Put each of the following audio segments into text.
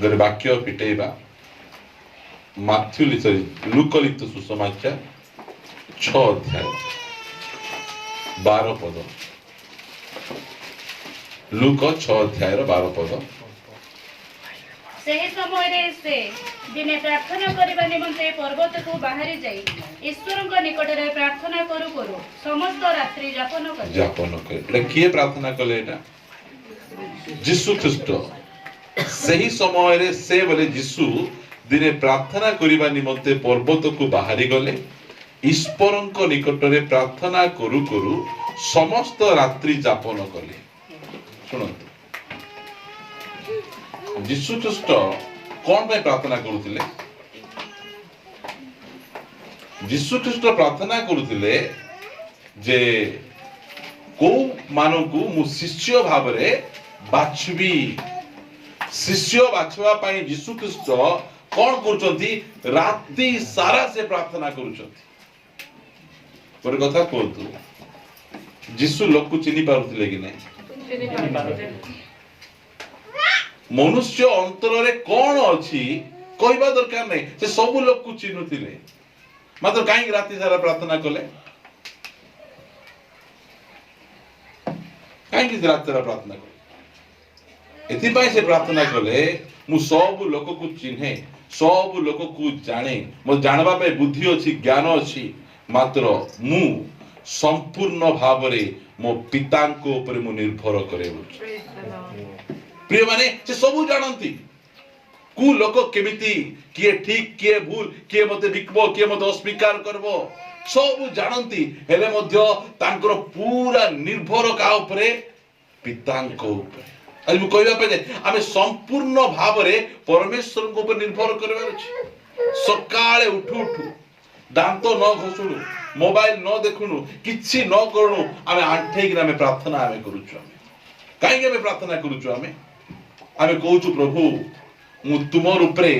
ଗୋଟେ ବାକ୍ୟ ଫିଟେଇବା। ଲୁକ ଲିଖିତ ସୁସମାଚାର 6 ଅଧ୍ୟାୟ 12 ପଦ। ଲୁକ 6 ଅଧ୍ୟାୟର 12 ପଦ। ସେହି ସମୟରେ ସେ ଦିନେ ପ୍ରାର୍ଥନା କରିବା ନିମନ୍ତେ ପର୍ବତକୁ ବାହାରି ଯାଇ ଈଶ୍ୱରଙ୍କ ନିକଟରେ ପ୍ରାର୍ଥନା କରୁ କରୁ ସମସ୍ତ ରାତ୍ରି ଯାପନ କଲେ। ଏଟା କିଏ ପ୍ରାର୍ଥନା କଲେ? ଏଟା ଯୀଶୁ ଖ୍ରୀଷ୍ଟ। ସେହି ସମୟରେ ସେ ବୋଲେ ଯୀଶୁ ଦିନେ ପ୍ରାର୍ଥନା କରିବା ନିମନ୍ତେ ପର୍ବତକୁ ବାହାରି ଗଲେ। ଈଶ୍ୱରଙ୍କ ନିକଟରେ ପ୍ରାର୍ଥନା କରୁ କରୁ ସମସ୍ତ ରାତ୍ରି ଯାପନ କଲେ। ଶୁଣନ୍ତୁ, ଯୀଶୁ ଖ୍ରୀଷ୍ଟ କଣ ପାଇଁ ପ୍ରାର୍ଥନା କରୁଥିଲେ? ଯୀଶୁ ଖ୍ରୀଷ୍ଟ ପ୍ରାର୍ଥନା କରୁଥିଲେ ଯେ କୋଉ ମାନଙ୍କୁ ମୁଁ ଶିଷ୍ୟ ଭାବରେ ବାଛିବି। ଶିଷ୍ୟ ବାଛିବା ପାଇଁ ଯୀଶୁ ଖ୍ରୀଷ୍ଟ କଣ କରୁଛନ୍ତି? ରାତି ସାରା ସେ ପ୍ରାର୍ଥନା କରୁଛନ୍ତି। ଗୋଟେ କଥା କୁହନ୍ତୁ, ଯୀଶୁ ଲୋକକୁ ଚିହ୍ନି ପାରୁଥିଲେ କି ନାହିଁ? ମନୁଷ୍ୟ ଅନ୍ତରରେ କଣ ଅଛି କହିବା ଦରକାର ନାହିଁ, ସେ ସବୁ ଲୋକକୁ ଚିହ୍ନୁଥିଲେ। ମାତ୍ର କାହିଁକି ରାତି ସାରା ପ୍ରାର୍ଥନା କଲେ? କାହିଁକି ରାତି ସାରା ପ୍ରାର୍ଥନା କଲେ? ଏଥିପାଇଁ ସେ ପ୍ରାର୍ଥନା କଲେ, ମୁଁ ସବୁ ଲୋକକୁ ଚିହ୍ନେ, ସବୁ ଲୋକକୁ ଜାଣେ, ମୋ ଜାଣିବା ପାଇଁ ବୁଦ୍ଧି ଅଛି, ଜ୍ଞାନ ଅଛି, ମାତ୍ର ମୁଁ ସମ୍ପୂର୍ଣ୍ଣ ଭାବରେ ମୋ ପିତାଙ୍କ ଉପରେ ମୁଁ ନିର୍ଭର କରେ। ପ୍ରିୟ ମାନେ, ସେ ସବୁ ଜାଣନ୍ତି କୋଉ ଲୋକ କେମିତି, କିଏ ଠିକ କିଏ ଭୁଲ, କିଏ ମତେ ବିକିବ, କିଏ ମତେ ଅସ୍ୱୀକାର କରିବ, ସବୁ ଜାଣନ୍ତି। ହେଲେ ମଧ୍ୟ ତାଙ୍କର ପୁରା ନିର୍ଭର କାହା ଉପରେ? ପିତାଙ୍କ ଉପରେ। ଆଜି ମୁଁ କହିବା ପାଇଁ ଆମେ ସମ୍ପୂର୍ଣ୍ଣ ଭାବରେ ପରମେଶ୍ୱରଙ୍କ ଉପରେ ନିର୍ଭର କରିବାର ଅଛି। ସକାଳେ ଉଠୁ ଉଠୁ ଦାନ୍ତ ନ ଘଷୁଣୁ, ମୋବାଇଲ ନ ଦେଖୁଣୁ, କିଛି ନ କରୁଣୁ, ଆମେ ଆଣ୍ଠେଇକିନା ଆମେ ପ୍ରାର୍ଥନା ଆମେ କରୁଛୁ। କାହିଁକି ଆମେ ପ୍ରାର୍ଥନା କରୁଛୁ? ଆମେ କହୁଛୁ, ପ୍ରଭୁ ମୁଁ ତୁମର ଉପରେ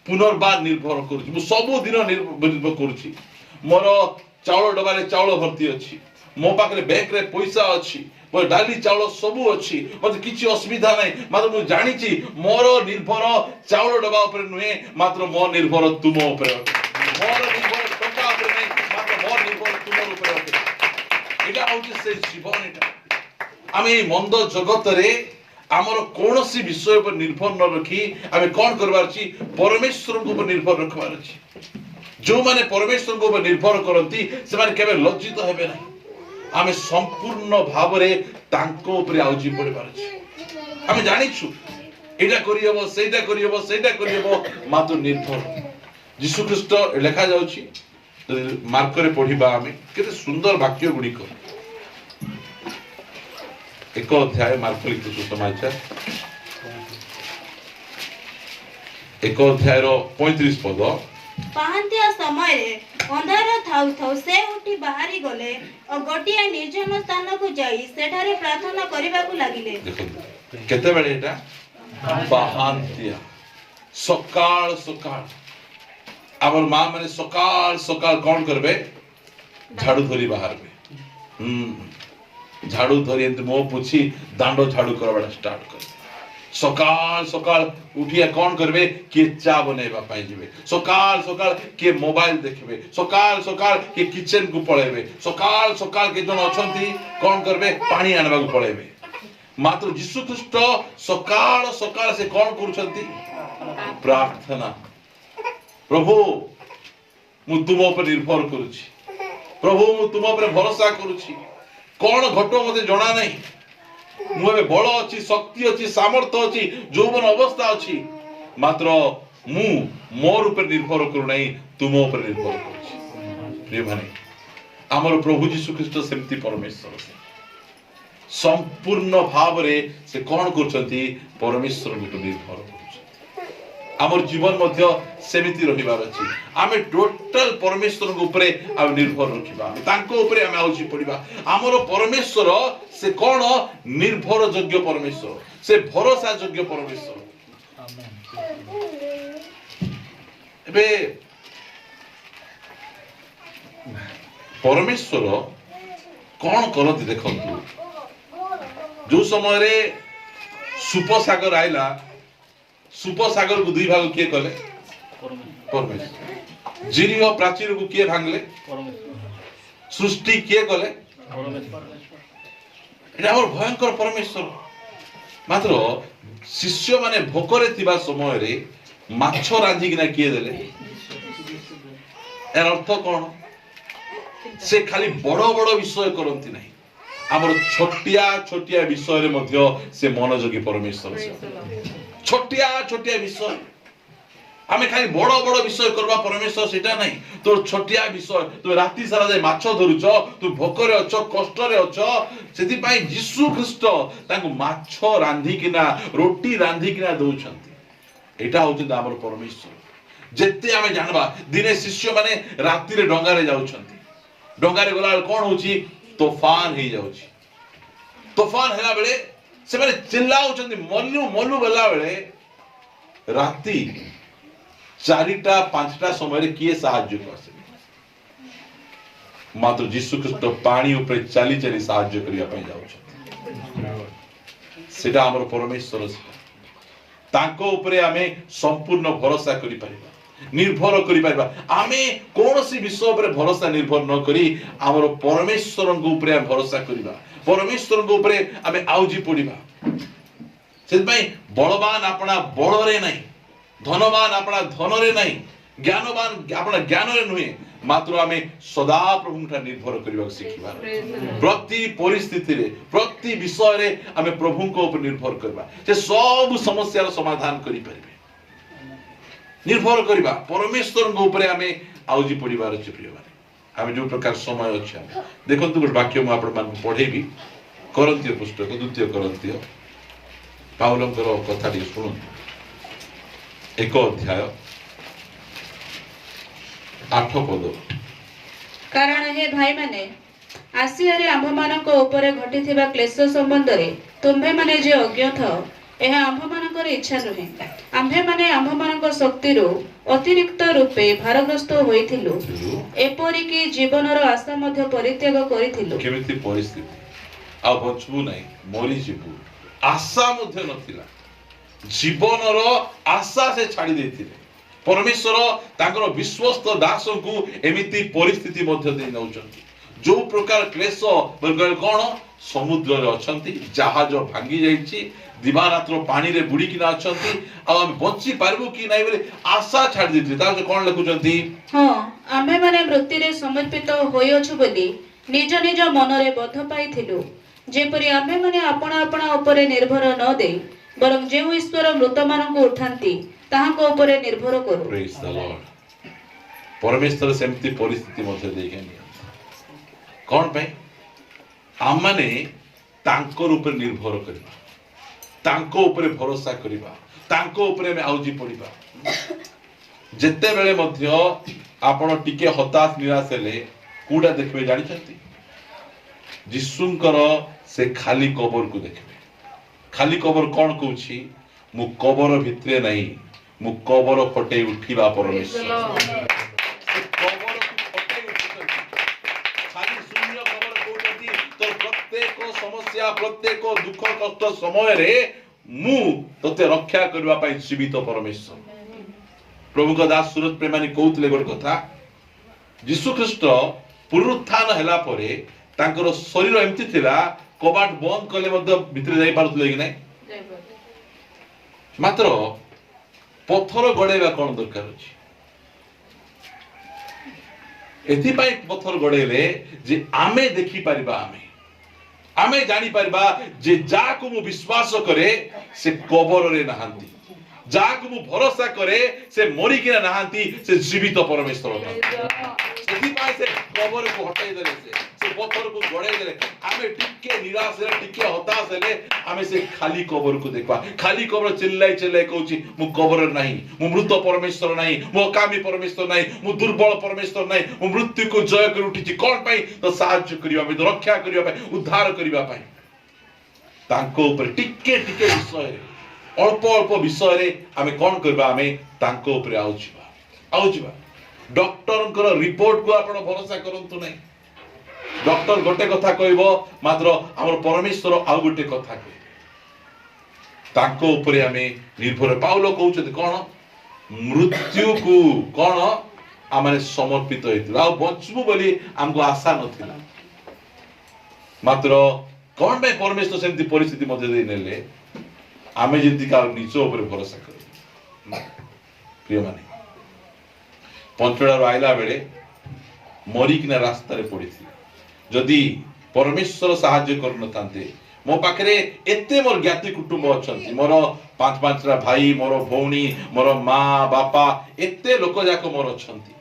ପୁନର୍ବାର ନିର୍ଭର କରୁଛି, ମୁଁ ସବୁଦିନ ନିର୍ଭର କରୁଛି। ମୋର ଚାଉଳ ଡବାରେ ଚାଉଳ ଭର୍ତ୍ତି ଅଛି, ମୋ ପାଖରେ ବ୍ୟାଙ୍କରେ ପଇସା ଅଛି, ମୋର ଡାଲି ଚାଉଳ ସବୁ ଅଛି, ମତେ କିଛି ଅସୁବିଧା ନାହିଁ। ମାତ୍ର ମୁଁ ଜାଣିଛି ମୋର ନିର୍ଭର ଚାଉଳ ଡବା ଉପରେ ନୁହେଁ, ମାତ୍ର ମୋ ନିର୍ଭର ତୁମ ଉପରେ ଅଟେ। ମୋର ନିର୍ଭର ଟଙ୍କା ଉପରେ ନାହିଁ, ମାତ୍ର ମୋ ନିର୍ଭର ତୁମର ଉପରେ ଅଟେ। ଏଇଟା ହଉଛି ସେ ଜୀବନ। ଏଇଟା ଆମେ ଏଇ ମନ୍ଦ ଜଗତରେ ଆମର କୌଣସି ବିଷୟ ଉପରେ ନିର୍ଭର ନ ରଖି ଆମେ କଣ କରିବାର ଅଛି? ପରମେଶ୍ୱରଙ୍କ ଉପରେ ନିର୍ଭର ରଖିବାର ଅଛି। ଯେଉଁମାନେ ପରମେଶ୍ୱରଙ୍କ ଉପରେ ନିର୍ଭର କରନ୍ତି ସେମାନେ କେବେ ଲଜ୍ଜିତ ହେବେ ନାହିଁ। ଆମେ ସମ୍ପୂର୍ଣ୍ଣ ଭାବରେ ତାଙ୍କ ଉପରେ ଆଉଜି ପଡ଼ିବାର ଅଛି। ଆମେ ଜାଣିଛୁ ଏଇଟା କରିହେବ, ସେଇଟା କରିହେବ, ସେଇଟା କରିହେବ, ମାତ୍ର ନିର୍ଭର। ଯୀଶୁ ଖ୍ରୀଷ୍ଟ ଲେଖା ଯାଉଛି, ମାର୍କରେ ପଢିବା ଆମେ, କେତେ ସୁନ୍ଦର ବାକ୍ୟ ଗୁଡ଼ିକ। 1 ଅଧ୍ୟାୟ ମାର୍କ ଲିଖିତ ସୁସମାଚାର 1 ଅଧ୍ୟାୟର 35 ପଦ। ପାହାନ୍ତିଆ ସମୟରେ ଅନ୍ଧାର ଥାଉ ଥାଉ ସେ ଉଠି ବାହାରି ଗଲେ ଓ ଗୋଟିଏ ନିର୍ଜନ ସ୍ଥାନକୁ ଯାଇ ସେଠାରେ ପ୍ରାର୍ଥନା କରିବାକୁ ଲାଗିଲେ। ଦେଖନ୍ତୁ କେତେବେଳେ ଏଟା? ପାହାନ୍ତିଆ, ସକାଳ ସକାଳ। ଆମର ମା ମାନେ ସକାଳ ସକାଳ କଣ କରିବେ? ଝାଡୁ ଧରି ବାହାରବେ। ଝାଡୁ ଧରି ଏମିତି ମୁହଁ ପୋଛି ଦାଣ୍ଡ ଝାଡୁ କରିବା ଷ୍ଟାର୍ଟ କରିବେ। ସକାଳ ସକାଳ ଉଠିଆ କଣ କରିବେ? କିଏ ଚା ବନେଇବା ପାଇଁ ଯିବେ, ସକାଳ ସକାଳ କିଏ ମୋବାଇଲ ଦେଖିବେ, ସକାଳ ସକାଳ କିଏ କିଚେନ କୁ ପଳେଇବେ, ସକାଳ ସକାଳ କେତେ ଜଣ ଅଛନ୍ତି କଣ କରିବେ? ପାଣି ଆଣିବାକୁ ପଳେଇବେ। ମାତ୍ର ଯୀଶୁ ଖ୍ରୀଷ୍ଟ ସକାଳ ସକାଳ ସେ କଣ କରୁଛନ୍ତି? ପ୍ରାର୍ଥନା। ପ୍ରଭୁ ମୁଁ ତୁମ ଉପରେ ନିର୍ଭର କରୁଛି, ପ୍ରଭୁ ମୁଁ ତୁମ ଉପରେ ଭରସା କରୁଛି। କଣ ଘଟ ମତେ ଜଣା ନାହିଁ, ମୁଁ ଏବେ ବଳ ଅଛି, ଶକ୍ତି ଅଛି, ସାମର୍ଥ୍ୟ ଅଛି, ଯୌବନ ଅବସ୍ଥା ଅଛି, ମାତ୍ର ମୁଁ ମୋର ଉପରେ ନିର୍ଭର କରୁନାହିଁ, ତୁମ ଉପରେ ନିର୍ଭର କରୁଛି। ପ୍ରିୟମାନେ, ଆମର ପ୍ରଭୁ ଯୀଶୁ ଖ୍ରୀଷ୍ଟ ସେମିତି ପରମେଶ୍ୱର। ସମ୍ପୂର୍ଣ୍ଣ ଭାବରେ ସେ କଣ କରୁଛନ୍ତି? ପରମେଶ୍ୱରଙ୍କ ଉପରେ ନିର୍ଭର କରୁଛନ୍ତି। ଆମର ଜୀବନ ମଧ୍ୟ ସେମିତି ରହିବାର ଅଛି। ଆମେ ଟୋଟାଲ ପରମେଶ୍ୱରଙ୍କ ଉପରେ ଆମେ ନିର୍ଭର ରଖିବା, ତାଙ୍କ ଉପରେ ଆମେ ଆଉଜି ପଡିବା। ଆମର ପରମେଶ୍ୱର ସେ କଣ? ନିର୍ଭର ଯୋଗ୍ୟ ପରମେଶ୍ୱର, ସେ ଭରସା ଯୋଗ୍ୟ ପରମେଶ୍ୱର। ଏବେ ପରମେଶ୍ୱର କଣ କରନ୍ତି ଦେଖନ୍ତୁ। ଯୋଉ ସମୟରେ ସୁପସାଗର ଆଇଲା, सुपसागर को दुई भाग किए कले परमेश्वर जिरिह प्राचीर को किए भांगले सृष्टि किए कले एटा हमर भयंकर परमेश्वर मात्र शिष्य माने भोकरे थिबा समय रे माछ रांधी किना किए देले एर अर्थ कोन से खाली बड़ बड़ विषय करंती नहीं हमर छोटिया छोटिया विषय रे मध्य से मनोयोगी परमेश्वर छोटिया छोटिया विषय आमे खाली बड़ बड़ विषय करबा परमेश्वर सेटा नहीं तोर छोटिया विषय तू राती सारा जाय माछ धरुछ तू भोकरे अछ कष्ट रे अछ सेति पई यीशु ख्रीष्ट तांको माछ रांधी किना रोटी रांधी किना दउछंती एटा होछि हमर परमेश्वर जेते आमे जानबा दिने शिष्य माने राती रे डंगा रे जाउछंती डंगा रे गला कोन होछि तूफान ही जाउछि तूफान हैला बेले से माने चिल्लाउछंती मल्लू मल्लू बेला बेले राती 4टा 5टा समय रे किए साहाय्य करसे मात्र यीशु ख्रीष्ट पानी ऊपर चली चली साहाय्य करिया पई जाउछ सेटा हमर परमेश्वर तांको ऊपर आमे संपूर्ण भरोसा करि परिबा निर्भर करि परिबा आमे कोनोसी विषय ऊपर भरोसा निर्भर न करी हमर परमेश्वर ऊपर आमे भरोसा करिबा परमेश्वर ऊपर आमे आउजी पडिबा सेत पई बलवान अपना बल रे नहीं धनवान अपना धन रे नहीं ज्ञानवान अपना ज्ञान रे नुहे मात्र आमे सदा प्रभु ठार निर्भर करिबा सिखिबा प्रति परिस्थिति रे प्रति विषय रे आमे प्रभु को ऊपर निर्भर करबा से सब समस्या रो समाधान करि परिबे निर्भर करिबा परमेश्वर को ऊपर आमे आउजी पडिबार अछि प्रिय भाई आमे जो प्रकार समय अछि देखंतु गुड वाक्य म आपण मान पढेबी करंतिय पुस्तक द्वितीय करंतिय पाउलंकर कथा दी सुनु एक अध्याय 8 पद कारण हे भाई माने आसिया रे आंभ मानक ऊपर घटिथिबा क्लेश संबंध रे तुम्भे माने जे अज्ञ थ एहा आंभ मानकर इच्छा नुहे आंभे माने आंभ मानक शक्ति रो अतिरिक्त रूपे भारग्रस्त होइथिलु एपरि कि जीवनर आशा मध्य परित्याग करिथिलु केमिति परिस्थिति आ बचबु नै मरि जिबु आशा मध्य नथिला जीवनर आशा से छाड़ी देथिले परमेश्वर तांकर विश्वस्त दास को एमिति परिस्थिति मध्य दे नउचंती जो प्रकार क्लेश बरगल कोन समुद्र रे अछंती जहाज भांगी जाईची दिवारात्र पानी रे बुडी किना अछंती आ हम बंची पारबो कि नै बोले आशा छाड़ी देथिले ता कोन लिखुचंती हां आमे माने वृत्ति रे समर्पित होयछु बोली निज निज मन रे बद्ध पाइथिलु जेपरि आमे माने अपना अपना ऊपर निर्भर न दे बरं जे ईश्वर मृत मान को उठांती ताहाको ऊपर निर्भर करू प्रेज द लॉर्ड परमेश्वर सेमती परिस्थिति मध्य देखेनी कोन पे हम माने तांकर ऊपर निर्भर करबा तांको ऊपर भरोसा करबा तांको ऊपर में आउजी पड़िबा जेते बेले मध्य आपण टिके हताश निराश हेले कुडा देखबे जानि छथि यीशुंकर से खाली कबर को देखबे खाली कबर कौन कहूची मु कबर भितरे नहीं मु कबर फटे उठिबा परमेश्वर कबर फटे उठिबा खाली शून्य कबर कहूची तो प्रत्येक समस्या प्रत्येक दुख कष्ट समय रे मु तते रक्षा करबा पई जीवित परमेश्वर प्रभु का दास सुरत प्रेमानी कहउतले गोट कथा यीशु ख्रीष्ट पुनरुत्थान हैला परे तांकर शरीर एमती थिला कबाट बंद कले मध्य भितर जाई पारुतले कि नै मात्र पत्थर गड़ेबा कोन दरकार अछि एथि पई पत्थर गड़ेले जे आमे देखि परिबा आमे जानि परिबा जे जाको मु विश्वास करे से कबर रे नहांती जाको मु भरोसा करे से मरि किना नहांती से जीवित परमेश्वर एथि पई से कबर को हटाई देले से पत्थर को गड़े देले आमे टिके निराश रे टिके हताश हेले आमे से खाली कबर को देखबा खाली कबर चिल्लाई चिल्लाई कहूची मु कबर नहीं मु मृत परमेश्वर नहीं मु अकामी परमेश्वर नहीं मु दुर्बल परमेश्वर नहीं मु मृत्यु को जय कर उठिची कोन पई तो साहाय्य करिवा पई तो रक्षा करिवा पई उद्धार करिवा पई तांको ऊपर टिके टिके विषय रे अल्प अल्प विषय रे आमे कोन करबा आमे तांको ऊपर आउचबा डॉक्टर रिपोर्ट को आपण भरोसा करंतु नहीं डॉक्टर गोटे कथा कहबो मात्र हमर परमेश्वर आ गोटे कथा कहबे तांको उपरे आमे निर्भर पाउलो कहउछथि कोन मृत्यु को कोन आमे समर्पित होइतिला आ बचबु बोली हमको आशा नथिला मात्र कोन बे परमेश्वर सेमति परिस्थिति मध्ये दे नेले आमे जति का निज उपरे भरोसा कर प्रिय माने पंचड़ा आइला बेले मरी किना रास्ता रे पड़ी जदि परमेश्वर साहाय्य कर न थांते मो पाखरे एते मोर ज्ञाति कुटुंब अछंती मोर पांच पांचरा भाई मोर भौणी मोर माँ बापा एते लोक जाक मोर अछंती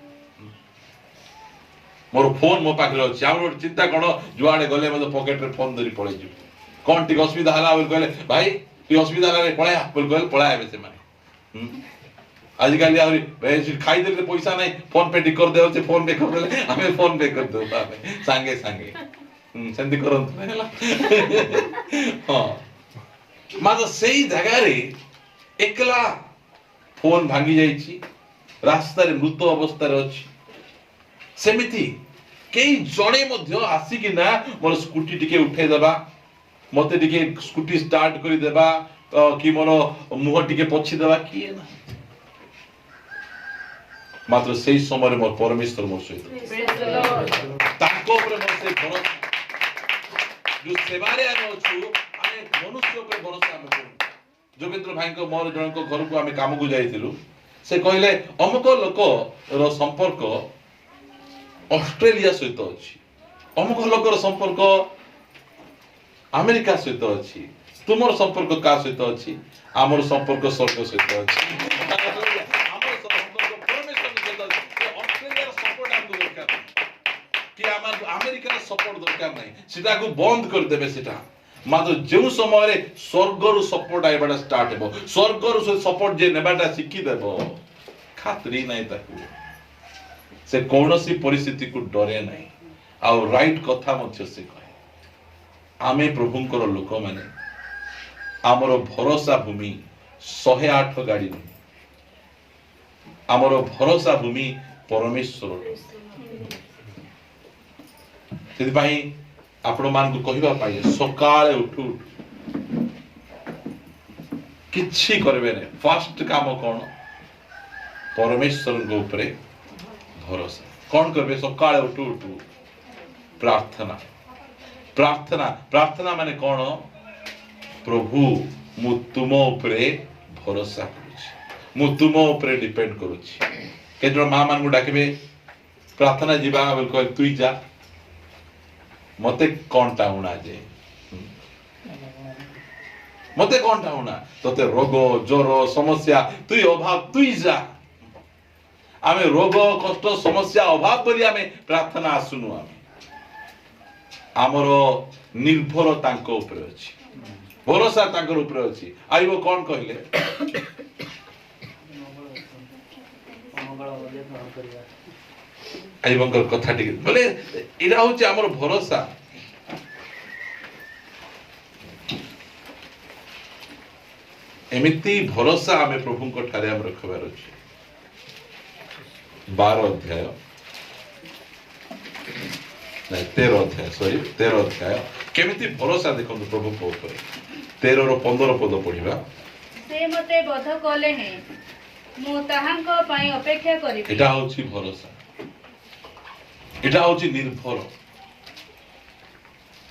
मोर फोन मो पाखरे अछि हमर चिंता कोन जुआडे गले मते पॉकेट रे फोन धरी पळे जिवो कोन टिक असुविधा हला बोल कहले भाई ती असुविधा रे पळा बोल कहले पळा आबे से माने आजकल यार खाई देले पैसा नहीं फोन पे टिक कर देव से फोन पे कर देले हमें फोन पे कर दो बाबे सांगे सांगे सेंदी करंत हैला हां माज सेही जगह रे एकला फोन भांगी जाईची रास्ता रे मृत अवस्था रे अछि सेमिति केई जणे मध्य आसी कि ना मोर स्कूटी टिके उठे देबा मते टिके स्कूटी स्टार्ट करी देबा कि मोर मुह टिके पछी देबा कि ना मात्र सेही समय मोर परमेश्वर मोर सहित ताको ऊपर मोर से भरोसा जो सेवारे आमे अछु आमे मनुष्य ऊपर भरोसा आमे करू जोगेंद्र भाई को मोर जण को घर को आमे काम को जाइतिलु से कहले अमुक लोक रो संपर्क ऑस्ट्रेलिया सहित अछि अमुक लोक रो संपर्क अमेरिका सहित अछि तुमर संपर्क का सहित अछि हमर संपर्क स्वर्ग सहित अछि अमेरिका सपोर्ट दरकार नहीं सीधा को बंद कर देबे सीधा मात्र जो समय रे स्वर्ग रु सपोर्ट आइबाटा स्टार्ट हेबो स्वर्ग रु सपोर्ट जे नेबाटा सिखी देबो खातरी नहीं ताकू से कोनोसी परिस्थिति को डरे नहीं आ राइट कथा मध्य से कहे आमे प्रभुंकर लोक माने हमर भरोसा भूमि 108 गाड़ी नहीं हमर भरोसा भूमि परमेश्वर सेति भाई आपण मान को कहिबा पाए सकाळे उठू किछि करबे ने फर्स्ट काम कोन परमेश्वर को ऊपर भरोसा कोन करबे सकाळे उठू उठू प्रार्थना प्रार्थना प्रार्थना माने कोन प्रभु मु तुम ऊपर भरोसा करूछि मु तुम ऊपर डिपेंड करूछि केजो मां मान को डाकबे प्रार्थना जीवा बोल को तुई जा मते कोन टाउना जे मते कोन टाउना तते रोग ज्वर समस्या तुई अभाव तुई जा आमे रोग कष्ट समस्या अभाव बोली आमे प्रार्थना आसुनु आमे हमरो निर्भर तांको ऊपर अछि भरोसा तांकर ऊपर अछि आइबो कोन कहले आइबंकर कथा टिके बोले इरा होचे हमर भरोसा एमिति भरोसा हमें प्रभु को ठारे हम रखबार अछि 12 अध्याय नहीं 13 अध्याय सॉरी 13 अध्याय केमिति भरोसा देखो प्रभु को ऊपर 13 रो 15 पद पढिबा से मते बोध कले हे मु ताहांको पई अपेक्षा करिबि एटा होछि भरोसा एटा होछि निर्भर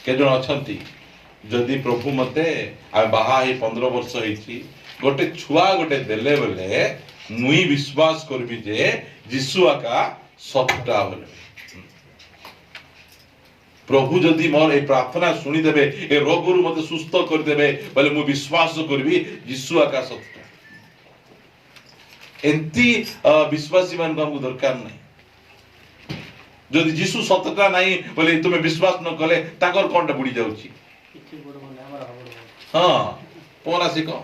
के जण अछंती जदि प्रभु मते आ बाहा ही 15 वर्ष होईची गोटे छुआ गोटे देले बोले मुई विश्वास करबी जे यीशु आका सत्ता बोले प्रभु जदि मोर ए प्रार्थना सुनी देबे ए रोगरु मते सुस्थ कर देबे बोले मु विश्वास करबी यीशु आका सत्ता एंती विश्वासी मान को हमको दरकार नहीं जदि यीशु सत्यता नहीं बोले तुमे विश्वास न कले ताकर कोनटा बुडी जाउची हां पोरा सिको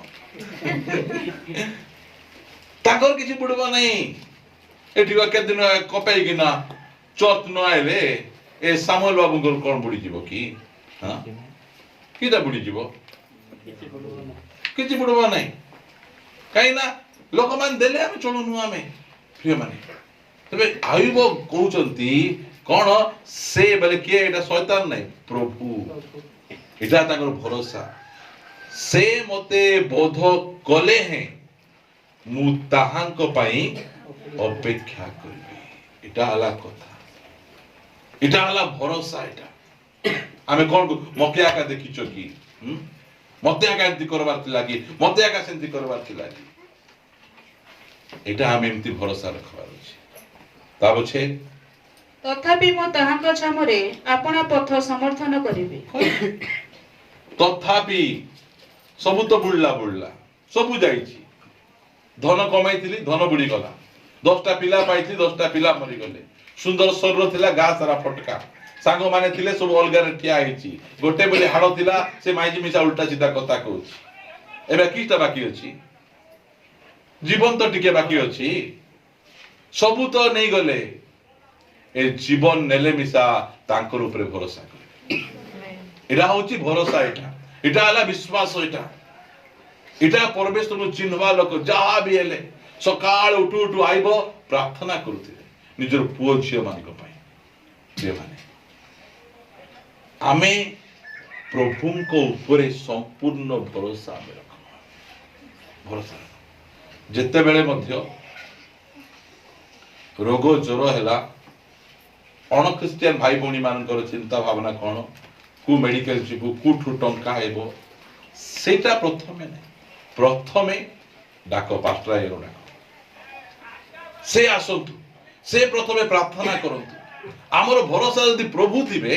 ताकर किछि बुडबा नहीं एठिवा के दिन कपाई किना चर्च न आइले ए सामुएल बाबू को कोन बुडी जीवो की हां किदा बुडी जीवो किछि बुडबा नहीं काईना लोक मान देले हम चलुनु आमे प्रिय माने तबे आइबो कहउचंती कोन से बोले के एटा शैतान नहीं प्रभु एटा ताकर भरोसा से मते बोध कले हैं मु ताहांक पई अपेक्षा करबी एटा हला कथा एटा हला भरोसा एटा आमे कोन मके आका देखिचो की मते आका एंती करबार थिला की मते आका सेंती करबार थिला की एटा आमे एंती भरोसा रखबार अछि ता बछे तथापि मो ताहांक छामरे आपण पथ समर्थन करिबि तथापि सबु तो बुडला सबु जाईची धन कमाई धन बुड़ी गला 10टा पिला पाइथी 10टा पिला मरी गले सुंदर शरीर थिला गा सारा फटका सांग माने थिले सब अलगा रे ठिया हिची गोटे बोले हाड़ थिला से माइजी मिसा उल्टा सीधा कथा कहूची एबे किटा बाकी अछि जीवन तो टिके बाकी अछि सबु तो नहीं गले ए जीवन नेले मिसा तांकर ऊपर भरोसा करे एटा होची भरोसा एटा हला विश्वास एटा परमेश्वर को चिन्हवा लोक जहा भी हेले सकाळ उठू उठू आइबो प्रार्थना करूथिले निजर पुओ झियो मानक पई जे माने आमे प्रभु को ऊपर संपूर्ण भरोसा आमे रखो भरोसा जते बेले मध्य रोग ज्वर हैला अण क्रिश्चियन भाई भौणी मानकर चिंता भावना कौन कु मेडिकल जीवु कुठु टंका हेबो सेटा प्रथमे डाक पास्टर एरो डाक से आसंतु से प्रथमे प्रार्थना करंतु हमर भरोसा यदि प्रभु थिबे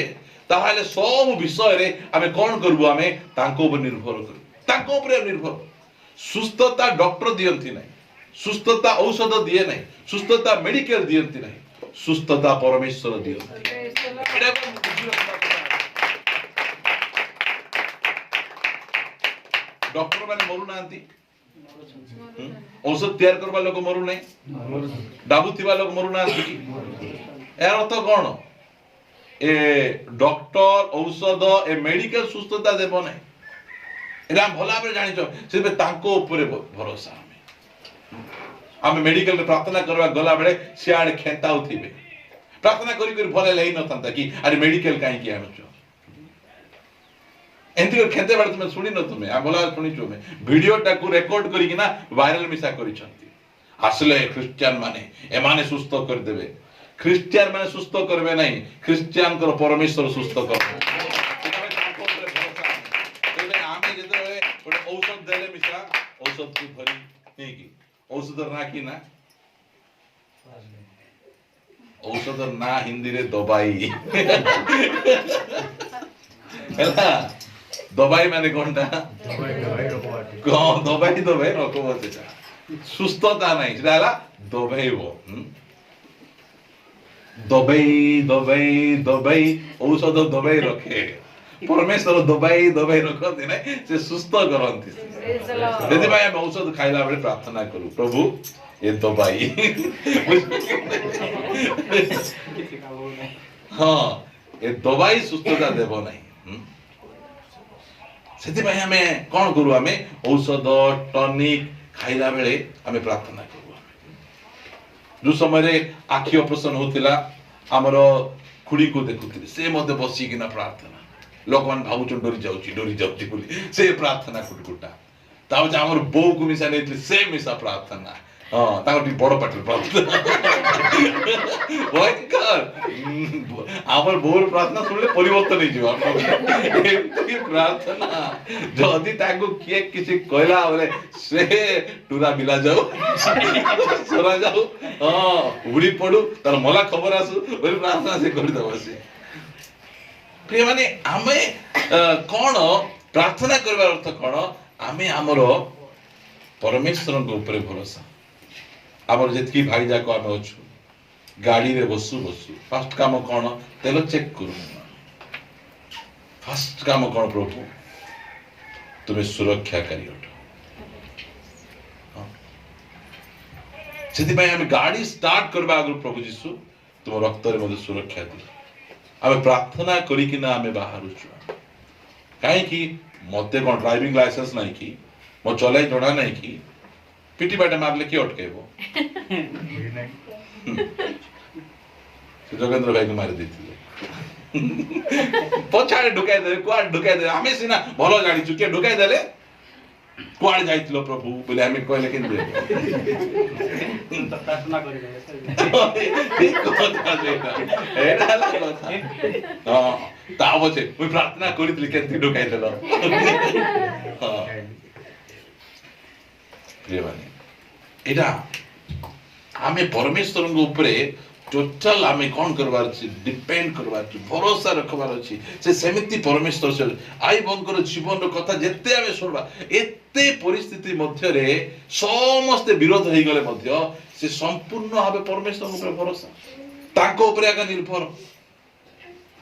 ताहाले सब विषय रे आमे कोन करबु आमे तांको ऊपर निर्भर करू तांको ऊपर निर्भर सुस्थता डॉक्टर दियंती नै सुस्थता औषध दिए नै सुस्थता मेडिकल दियंती नै सुस्थता परमेश्वर दियंती एडा को डॉक्टर माने मरु नांती औषध तैयार करबा लोक मरु नै डाबू थिबा लोक मरु नांती ए अर्थ कोन ए डॉक्टर औषध ए मेडिकल सुस्थता देबो नै एरा भला बे जानि छ से तांको ऊपर भरोसा आमे मेडिकल में प्रार्थना करवा गला बेले सियाड़ खेता उथिबे प्रार्थना करी करी भले लई न तंता कि अरे मेडिकल काई कि आनो छ एंती खेते बार तुम सुनी न तुमे आ बोला सुनी छु में वीडियो टा को रिकॉर्ड करी कि ना वायरल मिसा करी छंती आसले क्रिश्चियन माने ए माने सुस्त कर देबे क्रिश्चियन माने सुस्त करबे नहीं क्रिश्चियन कर परमेश्वर सुस्त करबे आमे जेते ओटे औषध देले मिसा औषध की भरी नहीं की औषध ना की ना औषध ना हिंदी रे दवाई हैला दवाई माने कोनटा दवाई रखबो सेटा सुस्थता नहीं सेटा हला दबाइबो दबाई औषध दबाई रखे परमेश्वर दबाई रखते ना से सुस्थ करंती यदि भाई हम औषध खाइला बेले प्रार्थना करू प्रभु ये दबाई हाँ ये दबाई सुस्थता देबो नहीं सेति भाई हमें कोन करू हमें औषध टॉनिक खाइला बेले हमें प्रार्थना करू जो समय रे आखि ऑपरेशन होतिला हमरो खुड़ी को देखुतिले से मते बसी किना प्रार्थना लोक मान भाबु छ डोरी जाउची बोली से प्रार्थना कुटकुटा ताव जे हमर बौ को मिसा नेतले से मिसा प्रार्थना हां ताकि बड़ पाटल प्रार्थना ओय कर हमर बौर प्रार्थना सुनले परिवर्तन नै जिवा एती प्रार्थना जदी ताको के किछि कहला बोले से टुरा बिला जाऊ सोरा जाऊ हां उड़ी पडू तार मला खबर आसु बोले प्रार्थना से कर दबो से प्रिय माने आमे कोन प्रार्थना करबार अर्थ कोन आमे हमरो परमेश्वर को ऊपर भरोसा हमर जेतकी भाई जाको आमे अछु गाड़ी रे बसु फर्स्ट काम कोन तेल चेक करू फर्स्ट काम कोन प्रभु तुमे सुरक्षाकारी अट सेति भाई हम गाड़ी स्टार्ट करबा अगर प्रभु यीशु तुम रक्त रे मते सुरक्षा दे आमे प्रार्थना करी कि ना आमे बाहर छु काहे कि मते कोन ड्राइविंग लाइसेंस नहीं की मो चले जणा नहीं की पिटी बाटे मारले की अटकेबो जोगेंद्र भाई को मार देथिले पछाड़े ढुकाई दे कुआ ढुकाई दे हमें सिना भलो जानि छु के ढुकाई देले कुआड़े जाइतिलो प्रभु बोले हमें कहले केन प्रार्थना करिबे ठीक कथा जेटा एडा हला कथा हां ता बचे मुई प्रार्थना करितली केनती डोकाइ देलो हां प्रिय माने एडा आमे परमेश्वर ऊपर टोटल आमे कोन करबार छी डिपेंड करबार छी भरोसा रखबार छी से सेमिति परमेश्वर से आई बंकर जीवन रो कथा जेते आमे सुनबा एते परिस्थिति मध्य रे समस्त विरोध होई गले मध्य से संपूर्ण भाबे परमेश्वर ऊपर भरोसा ताको ऊपर आगा निर्भर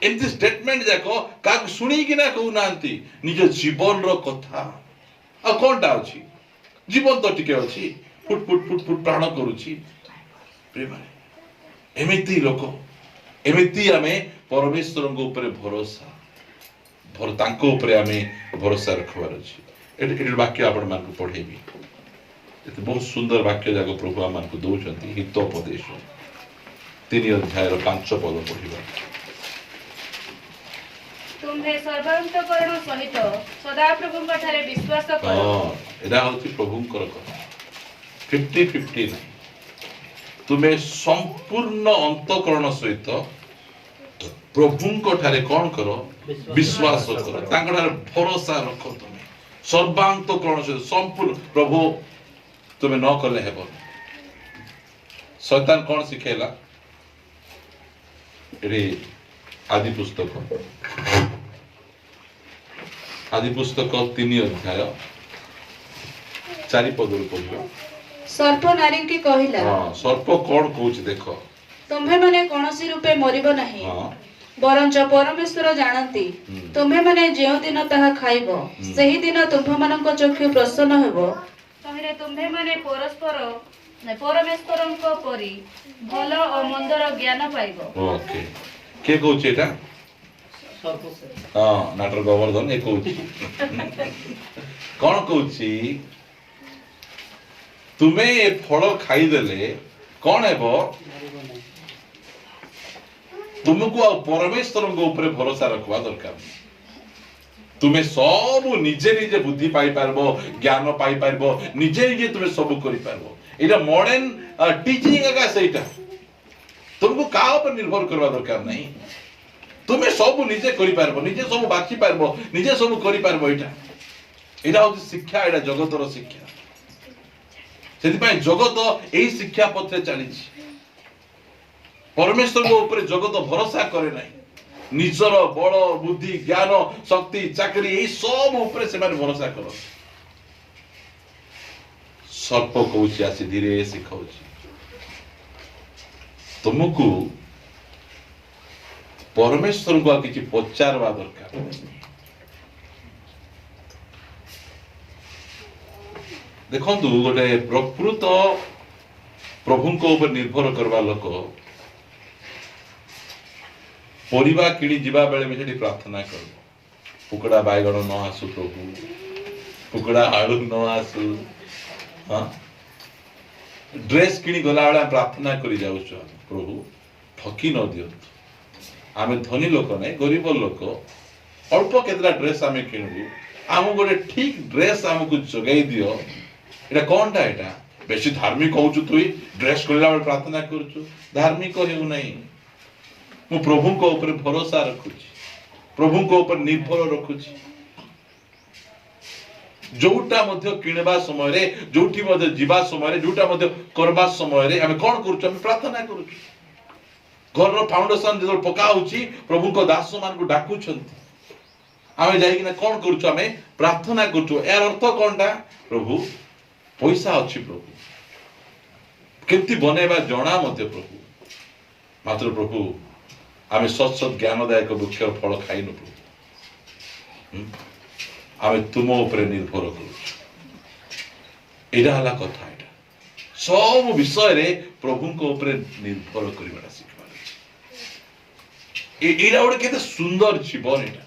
एमती स्टेटमेंट जाको का सुनी कि ना कहू नांती निज जीवन रो कथा आ कोनटा अछि जीवन तो टिके अछि फुट फुट फुट फुट प्राण करूची प्रेम एमिति लोक एमिति आमे परमेश्वर ऊपर भरोसा तांको ऊपर आमे भरोसा रखबार अछि एट वाक्य आपण मान को पढेबी एते बहुत सुंदर वाक्य जाको प्रभु आमान को दउचंती हितोपदेश 3 अध्याय रो 5 पद पढिबा तुम्हे सर्वांतकरण सहित सदा प्रभुଙ୍କ ଠାରେ विश्वास करो एदा होती प्रभुଙ୍କର କଥା 50-50 नहीं तुम्हें संपूर्ण अंतकरण सहित प्रभुଙ୍କ ଠାରେ कौन करो विश्वास करो तांको ଠାରେ भरोसा रखो तुम्हें सर्वांतकरण सहित संपूर्ण प्रभु तुम्हें न कले हेबो शैतान कौन सिखेला रे आदि पुस्तक 3 अध्याय 4 पद पढ़िबा सर्प नारी की कहिला हां सर्प कोन कहूछ देखो तुम्हे माने कोनोसी रूपे मरिबो नाही हां बरंच परमेश्वर जानती तुम्हे माने जेउ दिन ताहा खाइबो सही दिन तुम्ह मानक चक्षु प्रसन्न हेबो तहिरे तुम्हे माने परमेश्वरଙ୍କ परि भल और मंदर ज्ञान पाइबो ओके के कहूछ एटा हां नाटर गोवर्धन ए कहूछ कोन कहूछ तुम्हें ये फल खाई देले कौन हेबो तुमको आ परमेश्वर ऊपर भरोसा रखवा दरकार तुम्हें सब निजे निजे बुद्धि पाई पारबो ज्ञान पाई पारबो निजे निजे तुम्हें सब करि पारबो एटा मॉडर्न टीचिंग का सेटा तुमको का ऊपर निर्भर करवा दरकार नहीं तुम्हें सब निजे करि पारबो निजे सब बाची पारबो निजे सब करि पारबो एटा होती शिक्षा एटा जगतर शिक्षा जगत यही शिक्षा पत्र चली परमेश्वर ऊपर जगत भरोसा करे नहीं निजर बल बुद्धि ज्ञान शक्ति चाकरी यही सब ऊपर से भरोसा कर सर्प कहूँ आसी धीरे शिखाऊ तुमको परमेश्वर को किसी पचारवा दरकार देखु गोटे प्रकृत प्रभु ऊपर निर्भर करवा लोक परिवा किणी जीवा बेले भी सेठी प्रार्थना कर पुकड़ा बैगण न आसु प्रभु पुकड़ा आलू न आसु हाँ ड्रेस किणी गला बेले प्रार्थना करी जाऊ प्रभु ठकी न दियो आमे धनी लोक नहीं गरीब लोक अल्प केतला ड्रेस आमे किणु आम गोटे ठीक ड्रेस आमको जगै दियो एटा कोनटा एटा बेसी धार्मिक कहूछु तुई ड्रेस करला बेले प्रार्थना करछु धार्मिक हेउ नहीं मु प्रभु को ऊपर भरोसा रखुछि प्रभु को ऊपर निर्भर रखुछि जोटा मध्ये किणबा समय रे जोठी मध्ये जीवा समय रे जोटा मध्ये करबा समय रे हम कोन करछु हम प्रार्थना करछु घर रो फाउंडेशन जे पका होछि प्रभु को दास मान को डाकू छंती आमे जाई कि कोन करछु हमें प्रार्थना करछु यार अर्थ कोनटा प्रभु पैसा अच्छी प्रभु केमती बनेबा जणा मध्य प्रभु मात्र प्रभु आमे सत सत ज्ञानदायक वृक्ष फल खाइनु प्रभु आमे तुम ऊपर निर्भर करू एडा हला कथा एटा सब विषय रे प्रभु को ऊपर निर्भर करिबा सिखबार एडा ओडे केते सुंदर जीवन एटा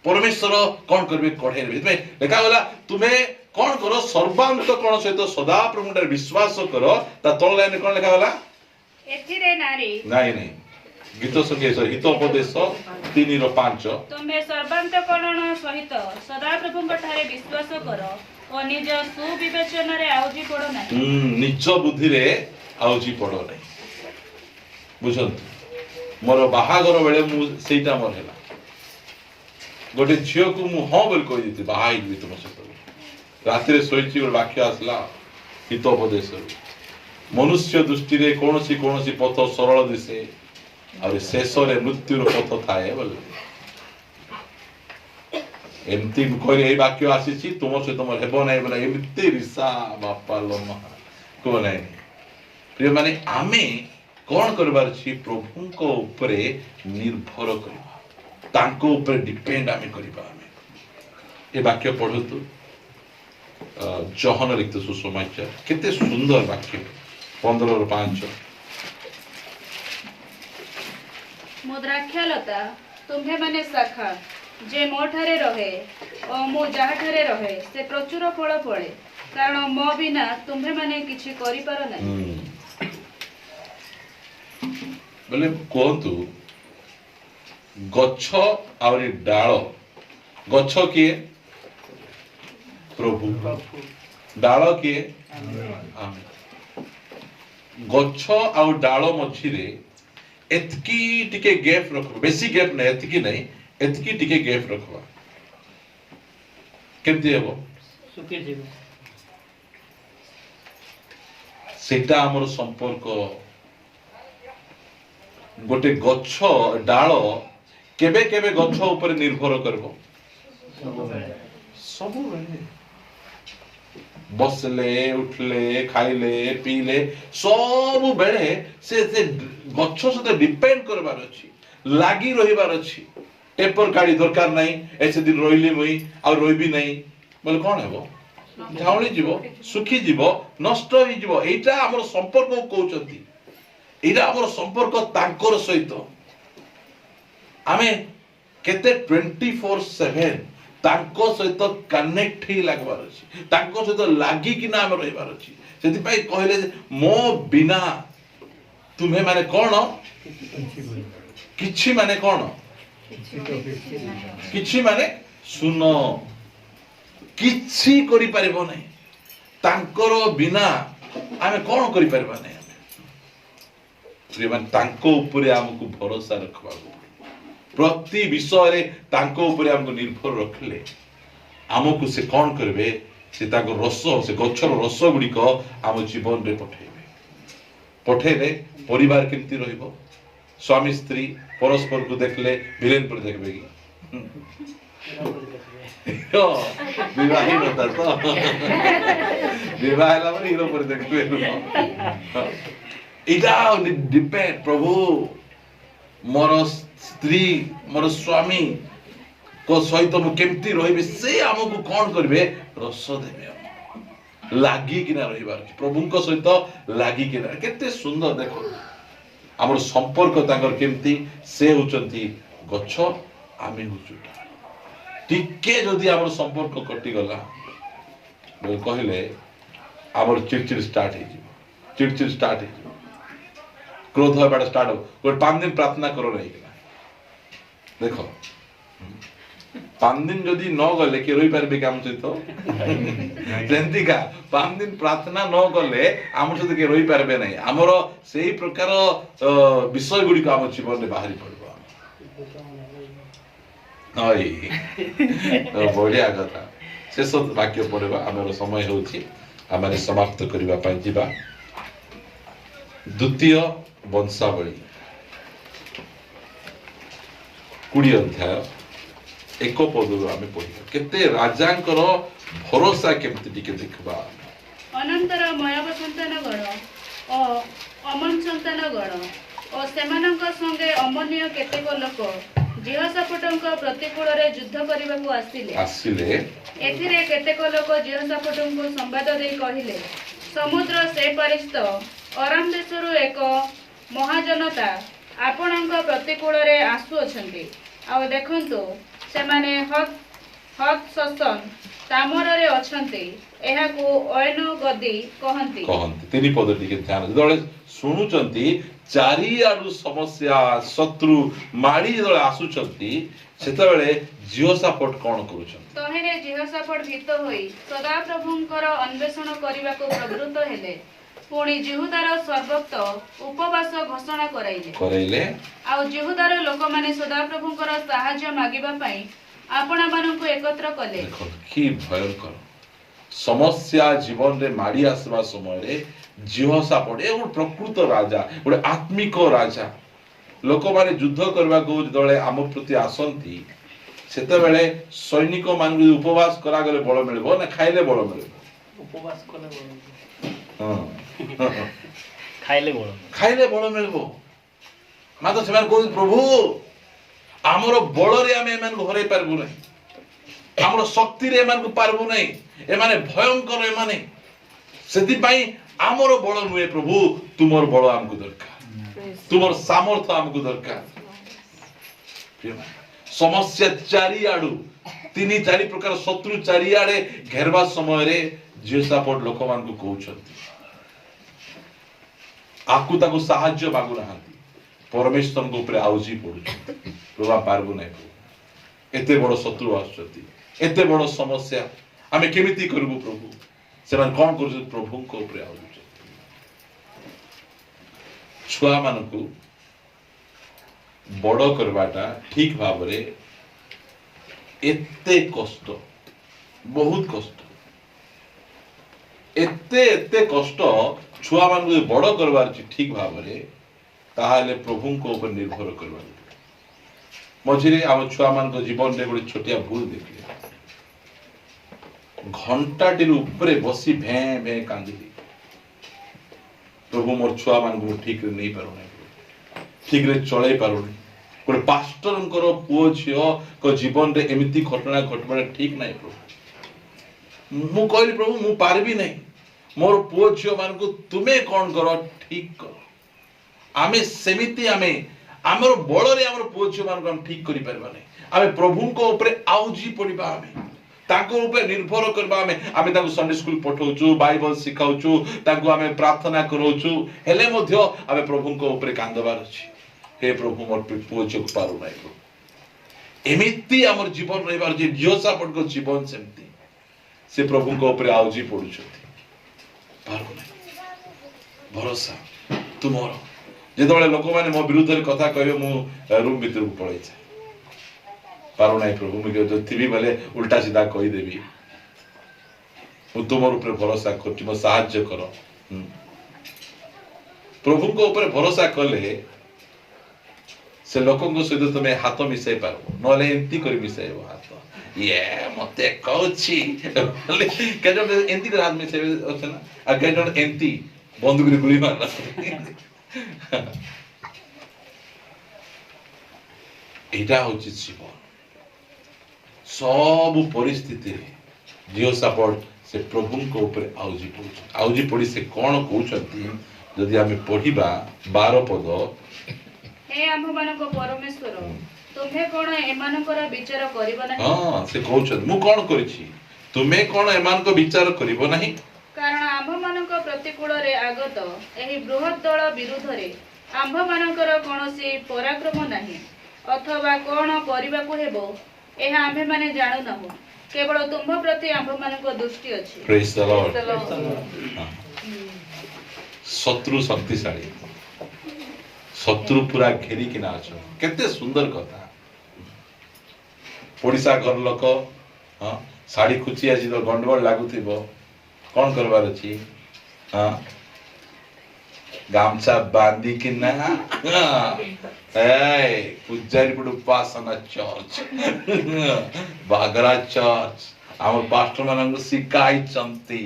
परमेश्वर कोन करबे कढे रे लेखा गला तुम्हें कौन करो सर्वांतकरण सहित सदा प्रभु विश्वास करो ता तळ लाइन कोन लिखा गला एथिरे नारी नहीं नहीं गीत संगीत हितोपदेश 3 रो 5 तुम्हें सर्वांतकरण सहित सदा प्रभुଙ୍କ ଠାରେ विश्वास करो ଓ ନିଜ ସୁବିବେଚନାରେ ଆଉଜି ପଡ ନାହିଁ। ନିଜ ବୁଦ୍ଧିରେ ଆଉଜି ପଡ ନାହିଁ। ବୁଝନ୍ତୁ, ମୋର ବାହାଘର ବେଳେ ମୁଁ ସେଇଟା ମୋର ହେଲା। ଗୋଟେ ଝିଅକୁ ମୁଁ ହଁ ବୋଲି କହିଦେଇଥିଲି, ବାହା ହେଇଯିବି ତୁମ ସହିତ। ରାତିରେ ଶୋଇଛି, ଗୋଟେ ବାକ୍ୟ ଆସିଲା ହିତୋପଦେଶରୁ, ମନୁଷ୍ୟ ଦୃଷ୍ଟିରେ କୌଣସି କୌଣସି ପଥ ସରଳ ଦିଶେ, ଆହୁରି ଶେଷରେ ମୃତ୍ୟୁର ପଥ ଥାଏ ବୋଲି। ଏମିତି କହିଲେ ଏଇ ବାକ୍ୟ ଆସିଛି, ତୁମ ସହିତ ମୋର ହେବ ନାହିଁ ବୋଲେ ଏମିତି ରିସା ବାପା ଲୋମା କୁହ ନାହିଁ। ପ୍ରିୟ ମାନେ, ଆମେ କଣ କରିବାର ଅଛି? ପ୍ରଭୁଙ୍କ ଉପରେ ନିର୍ଭର କରିବା, ତାଙ୍କ ଉପରେ ଡିପେଣ୍ଡ ଆମେ କରିବା। ଆମେ ଏ ବାକ୍ୟ ପଢନ୍ତୁ, ଜହନ ଲିଖିତ ସୁସମାଚାର, କେତେ ସୁନ୍ଦର ବାକ୍ୟ, 15:5। ମୋ ଦ୍ରାକ୍ଷାଲତା ତୁମ୍ଭେମାନେ ଶାଖା, ଯେ ମୋ ଠାରେ ରହେ ଓ ମୁଁ ଯାହାଠାରେ ରହେ ସେ ପ୍ରଚୁର ଫଳ ଫଳେ, କାରଣ ମୋ ବିନା ତୁମ୍ଭେମାନେ କିଛି କରିପାର ନାହିଁ। ବୋଲେ କୁହନ୍ତୁ, ଗଛ ଆହୁରି ଡାଳ। ଗଛ କିଏ? ପ୍ରଭୁ। ଡାଳ କିଏ? ଆମେ। ଗଛ ଆଉ ଡାଳ ମଝିରେ ଏତିକି ଟିକେ ଗ୍ୟାପ୍ ରଖିବା, ବେଶୀ ଗ୍ୟାପ୍ ନାହିଁ, ଏତିକି ନାହିଁ, ଏତିକି ଟିକେ ଗ୍ୟାପ୍ ରଖିବା। କେମିତି ହେବ? ସେଇଟା ଆମର ସମ୍ପର୍କ। ଗୋଟେ ଗଛ ଡାଳ କେବେ କେବେ ଗଛ ଉପରେ ନିର୍ଭର କରିବ? ସବୁବେଳେ। ବସିଲେ, ଉଠିଲେ, ଖାଇଲେ, ପିଇଲେ, ସବୁବେଳେ ସେ ଗଛ ସହିତ ଡିପେଣ୍ଡ କରିବାର ଅଛି, ଲାଗି ରହିବାର ଅଛି। ଟେପର କାଢି ଦରକାର ନାହିଁ, ଏତେ ଦିନ ରହିଲି ମୁଇଁ ଆଉ ରହିବି ନାହିଁ ବୋଲେ କଣ ହେବ? ଝାଉଳି ଯିବ, ଶୁଖିଯିବ, ନଷ୍ଟ ହେଇଯିବ। ଏଇଟା ଆମର ସମ୍ପର୍କ କହୁଛନ୍ତି। ଏଇଟା ଆମର ସମ୍ପର୍କ ତାଙ୍କର ସହିତ। ଆମେ କେତେ 24/7 ତାଙ୍କ ସହିତ କନେକ୍ଟ ହେଇ ଲାଗିବାର ଅଛି, ତାଙ୍କ ସହିତ ଲାଗିକିନା ଆମେ ରହିବାର ଅଛି। ସେଥିପାଇଁ କହିଲେ ଯେ ମୋ ବିନା ତୁମେ ମାନେ କଣ? କିଛି ମାନେ କଣ? କିଛି ମାନେ ଶୂନ, କିଛି କରିପାରିବ ନାହିଁ। ତାଙ୍କର ବିନା ଆମେ କଣ କରିପାରିବା ନାହିଁ। ତାଙ୍କ ଉପରେ ଆମକୁ ଭରସା ରଖିବାକୁ ପଡିବ। ପ୍ରତି ବିଷୟରେ ତାଙ୍କ ଉପରେ ଆମକୁ ନିର୍ଭର ରଖିଲେ ଆମକୁ ସେ କଣ କରିବେ? ସେ ତାଙ୍କ ରସ, ସେ ଗଛର ରସ ଗୁଡିକ ଆମ ଜୀବନରେ ପଠେଇବେ। ପଠେଇଲେ ପରିବାର କେମିତି ରହିବ? ସ୍ୱାମୀ ସ୍ତ୍ରୀ ପରସ୍ପରକୁ ଦେଖିଲେ ଭିଲେନ ପରି ଦେଖିବେ କି? ବିବାହୀନତା ତ ବିବାହ ହେଲା ପରେ ହିରୋ ପରି ଦେଖିବେ। ଏଇଟା ଡିପେଣ୍ଡ। ପ୍ରଭୁ ମୋର ସ୍ତ୍ରୀ, ମୋର ସ୍ୱାମୀ କ ସହିତ ମୁଁ କେମିତି ରହିବି? ସେ ଆମକୁ କଣ କରିବେ? ରସ ଦେବେ। ଲାଗିକିନା ରହିବାର ଅଛି, ପ୍ରଭୁଙ୍କ ସହିତ ଲାଗିକିନା। କେତେ ସୁନ୍ଦର ଦେଖ ଆମର ସମ୍ପର୍କ ତାଙ୍କର କେମିତି। ସେ ହଉଛନ୍ତି ଗଛ, ଆମେ ହଉଛୁ ଡାଳ। ଟିକେ ଯଦି ଆମର ସମ୍ପର୍କ କଟିଗଲା କହିଲେ ଆମର ଚିଡଚିଡ ଷ୍ଟାର୍ଟ ହେଇଯିବ, ଚିଡଚିଡ ଷ୍ଟାର୍ଟ ହେଇଯିବ, କ୍ରୋଧ ହେବାଟା ଷ୍ଟାର୍ଟ ହବ। ଗୋଟେ 5 ଦିନ ପ୍ରାର୍ଥନା କର ରହିକିନା ଦେଖ, 5 ଦିନ ଯଦି ନ ଗଲେ କିଏ ରହିପାରିବେ କି ଆମ ସହିତ? ସେମିତିକା 5 ଦିନ ପ୍ରାର୍ଥନା ନ କଲେ ଆମ ସହିତ କିଏ ରହିପାରିବେ ନାହିଁ। ଆମର ସେଇ ପ୍ରକାର ବିଷୟ ଗୁଡିକ ଆମ ଜୀବନରେ ବାହାରି ପଡିବ। ବଢିଆ କଥା। ଶେଷ ବାକ୍ୟ ପଢିବା, ଆମର ସମୟ ହେଉଛି, ଆମେ ସମାପ୍ତ କରିବା ପାଇଁ ଯିବା। ଦ୍ୱିତୀୟ ବଂଶାବଳୀ 20 ଅଧ୍ୟାୟ 1 ପଦରୁ ଆମେ ପଢିବା। କେତେ ରାଜାଙ୍କର ଭରସା କେମିତି ଟିକେ ଦେଖିବା। ଅନନ୍ତର ମୟାବ ସନ୍ତାନଗଣ ଓ ଅମନ ସନ୍ତାନଗଣ ଓ ସେମାନଙ୍କ ସଙ୍ଗେ ଅମନୀୟ କେତେକ ଲୋକ ଜିହୋଶାଫାଟଙ୍କ ପ୍ରତିକୂଳରେ ଯୁଦ୍ଧ କରିବାକୁ ଆସିଲେ। ଏଥିରେ କେତେକ ଲୋକ ଜିହୋଶାଫାଟଙ୍କୁ ସମ୍ବାଦ ଦେଇ କହିଲେ, ସମୁଦ୍ର ସେ ପାରିସ୍ଥ ଅରାମ ଦେଶରୁ ଏକ ମହାଜନତା ଆପଣଙ୍କ ପ୍ରତିକୂଳରେ ଆସୁଅଛନ୍ତି। ଆଉ ଦେଖନ୍ତୁ, ସେମାନେ ହତ୍‌ଶୋସନ ତାମରରେ ଅଛନ୍ତି। ଏହାକୁ ଐନ ଗଦି କହନ୍ତି। 3 ପଦ ଟିକେ ଧ୍ୟାନ। ଯେତେବେଳେ ଶୁଣୁଛନ୍ତି ଚାରିଆଡୁ ସମସ୍ୟା ଶତ୍ରୁ ମାଡ଼ି ଯେତେବେଳେ ଆସୁଛନ୍ତି ସେତେବେଳେ ଜିହୋଶାଫାଟ କଣ କରୁଛନ୍ତି? ତହିଁରେ ଜିହୋଶାଫାଟ ଭୀତ ହୋଇ ସଦାପ୍ରଭୁଙ୍କର ଅନ୍ୱେଷଣ କରିବାକୁ ପ୍ରବୃତ୍ତ ହେଲେ। ପୁଣି ଜିହୁଦାର ସର୍ବତ୍ର ଉପବାସ ଘୋଷଣା କରାଇଲେ। ଆଉ ଜିହୁଦାର ଲୋକମାନେ ସଦାପ୍ରଭୁଙ୍କର ସାହାଯ୍ୟ ମାଗିବା ପାଇଁ ଆପଣାମାନଙ୍କୁ ଏକତ୍ର କଲେ। ଦେଖନ୍ତୁ କି ଭୟଙ୍କର ସମସ୍ୟା ଜୀବନରେ ମାଡ଼ି ଆସିବା ସମୟରେ ଜିହୋଶାଫାଟ ଏ ଗୋଟେ ପ୍ରକୃତ ରାଜା, ଗୋଟେ ଆତ୍ମିକ ରାଜା। ଲୋକମାନେ ଯୁଦ୍ଧ କରିବାକୁ ଯେତେବେଳେ ଆମ ପ୍ରତି ଆସନ୍ତି ସେତେବେଳେ ସୈନିକ ମାନଙ୍କୁ ଉପବାସ କରାଗଲେ ବଳ ମିଳିବ ନା ଖାଇଲେ ବଳ ମିଳିବ? ଉପବାସ କଲେ ବଳ ହଁ ଖାଇଲେ ବଳ ମିଳିବ। ମାତ୍ର ସେମାନେ କହୁଛନ୍ତି ପ୍ରଭୁ ଆମର ବଳରେ ଆମେ ଏମାନଙ୍କୁ ହରାଇ ପାରିବୁ ନାହିଁ, ଆମର ଶକ୍ତିରେ ଏମାନଙ୍କୁ ପାରିବୁ ନାହିଁ, ଏମାନେ ଭୟଙ୍କର, ଏମାନେ ସେଥିପାଇଁ ଆମର ବଳ ନୁହେଁ ପ୍ରଭୁ, ତୁମର ବଳ ଆମକୁ ଦରକାର, ତୁମର ସାମର୍ଥ୍ୟ ଆମକୁ ଦରକାର। ସମସ୍ୟା ଚାରିଆଡୁ 3-4 ପ୍ରକାର ଶତ୍ରୁ ଚାରିଆଡେ ଘେରବା ସମୟରେ ଜିହୋଶାଫାଟ ଲୋକମାନଙ୍କୁ କହୁଛନ୍ତି, ଆକୁ ତାକୁ ସାହାଯ୍ୟ ମାଗୁନାହାନ୍ତି, ପରମେଶ୍ୱରଙ୍କ ଉପରେ ଆଉଜି ପଡୁଛନ୍ତି, ପ୍ରଭୁ ପାରିବୁ ନାହିଁ, ପ୍ରଭୁ ଏତେ ବଡ ଶତ୍ରୁ ଆସୁଛନ୍ତି, ଏତେ ବଡ ସମସ୍ୟା ଆମେ କେମିତି କରିବୁ ପ୍ରଭୁ? ସେମାନେ କଣ କରୁଛନ୍ତି? ପ୍ରଭୁଙ୍କ ଉପରେ ଆଉଜୁଛନ୍ତି। ଛୁଆ ମାନଙ୍କୁ ବଡ କରିବାଟା ଠିକ ଭାବରେ ଏତେ କଷ୍ଟ, ବହୁତ କଷ୍ଟ, ଏତେ କଷ୍ଟ ଛୁଆ ମାନଙ୍କୁ ବଡ କରିବାର ଅଛି ଠିକ ଭାବରେ, ତାହେଲେ ପ୍ରଭୁଙ୍କ ଉପରେ ନିର୍ଭର କରିବା। ମଝିରେ ଆମ ଛୁଆ ମାନଙ୍କ ଜୀବନରେ ଗୋଟେ ଛୋଟିଆ ଭୁଲ ଦେଖିଲେ, ଘଣ୍ଟାଟିର ଉପରେ ବସି ଭେଁ ଭେଁ କାନ୍ଦିଲି, ପ୍ରଭୁ ମୋର ଛୁଆ ମାନଙ୍କୁ ମୁଁ ଠିକରେ ନେଇ ପାରୁନାହିଁ, ଠିକରେ ଚଳେଇ ପାରୁନି। ଗୋଟେ ପାଷ୍ଟରଙ୍କର ପୁଅ ଝିଅଙ୍କ ଜୀବନରେ ଏମିତି ଘଟଣା ଘଟବାଟା ଠିକ ନାହିଁ ପ୍ରଭୁ। ମୁଁ କହିଲି ପ୍ରଭୁ ମୁଁ ପାରିବି ନାହିଁ, ମୋର ପୁଅ ଝିଅ ମାନଙ୍କୁ ତୁମେ କଣ କର, ଠିକ କର। ଆମେ ସେମିତି ଆମର ବଳରେ ଆମର ପୁଅ ଝିଅ ମାନଙ୍କୁ ଆମେ ଠିକ କରିପାରିବା ନାହିଁ। ଆମେ ପ୍ରଭୁଙ୍କ ଉପରେ ଆଉଜି ପଡିବା, ଆମେ ତାଙ୍କ ଉପରେ ନିର୍ଭର କରିବା। ଆମେ ତାଙ୍କୁ ସଣ୍ଡେ ସ୍କୁଲ ପଠାଉଛୁ, ବାଇବଲ ଶିଖାଉଛୁ, ତାଙ୍କୁ ଆମେ ପ୍ରାର୍ଥନା କରାଉଛୁ, ହେଲେ ମଧ୍ୟ ଆମେ ପ୍ରଭୁଙ୍କ ଉପରେ କାନ୍ଦବାର ଅଛି, ହେ ପ୍ରଭୁ ମୋର ପୁଅ ଝିଅକୁ ପାରୁନାହିଁ ପ୍ରଭୁ। ଏମିତି ଆମର ଜୀବନ ରହିବାର ଅଛି। ଜିହୋଶାଫାଟଙ୍କ ଜୀବନ ସେମିତି, ସେ ପ୍ରଭୁଙ୍କ ଉପରେ ଆଉଜି ପଡୁଛନ୍ତି, ପାରୁନାହିଁ। ଭରସା ତୁମର। ଯେତେବେଳେ ଲୋକମାନେ ମୋ ବିରୁଦ୍ଧରେ କଥା କହିବେ ମୁଁ ରୁମ୍ ଭିତରକୁ ପଳେଇଯାଏ, ପାରୁନାହିଁ ପ୍ରଭୁ, ମୁଁ ଯଦି ଥିବି ବୋଲେ ଉଲ୍ଟା ସିଧା କହିଦେବି, ମୁଁ ତୁମର ଉପରେ ଭରସା କରୁଛି, ମୋ ସାହାଯ୍ୟ କର। ପ୍ରଭୁଙ୍କ ଉପରେ ଭରସା କଲେ ସେ ଲୋକଙ୍କ ସହିତ ତମେ ହାତ ମିଶାଇ ପାରିବ, ନହେଲେ ଏମିତି କରି ମିଶାଇବ ହାତ, ଇଏ ମତେ କହୁଛି କେତେ ଜଣ ଏମିତି ହାତ ମିଶାଇବେ ଅଛି ନା, ଆଉ କେତେ ଜଣ ଏମିତି ବନ୍ଧୁକରେ ଗୁଳି ମାରଲା। ଏଇଟା ହଉଛି ଜୀବନ। ସବୁ ପରିସ୍ଥିତିରେ ଜିହୋଶାଫାଟ ସେ ପ୍ରଭୁଙ୍କ ଉପରେ ଆଉଜି ପଡୁଛନ୍ତି। ଆଉଜି ପଡି ସେ କଣ କହୁଛନ୍ତି ଯଦି ଆମେ ପଢିବା 12 ପଦ, ହେ ଆମ୍ଭମାନଙ୍କ ପରମେଶ୍ୱର, ତୁମେ କଣ ଏମାନଙ୍କର ବିଚାର କରିବ ନାହିଁ? ହଁ ସେ କହୁଛନ୍ତି ମୁଁ କଣ କରିଛି, ତୁମେ କଣ ଏମାନଙ୍କ ବିଚାର କରିବ ନାହିଁ? କାରଣ ଆମ୍ଭମାନଙ୍କ ପ୍ରତିକୂଳରେ ଆଗତ ଏହି ବୃହତ୍ ଦଳ ବିରୁଦ୍ଧରେ ଆମ୍ଭମାନଙ୍କର କୌଣସି ପରାକ୍ରମ ନାହିଁ, ଅଥବା କଣ କରିବାକୁ ହେବ ଏହା ଆମ୍ଭେମାନେ ଜାଣୁନାହୁଁ, କେବଳ ତୁମ୍ଭ ପ୍ରତି ଆମ୍ଭମାନଙ୍କ ଦୃଷ୍ଟି ଅଛି। Praise the Lord. ଶତ୍ରୁ ଶକ୍ତିଶାଳୀ, ଶତ୍ରୁ ପୁରା ଘେରିକିନା ଅଛନ୍ତି। କେତେ ସୁନ୍ଦର କଥା। ପଡିଶା ଘର ଲୋକ ଶାଢୀ ଖୁଚି ଆଜି ତ ଗଣ୍ଡଗୋଳ ଲାଗୁଥିବ, କଣ କରିବାର ଅଛି? ଗାମଛା ବାନ୍ଧିକିନା ପୂଜାରୀ ପଟେ ଉପାସନା ଚର୍ଚ୍ଚ, ବାଗରା ଚର୍ଚ୍ଚ ଆମ ପାଷ୍ଟର ମାନଙ୍କୁ ଶିଖାଇଛନ୍ତି।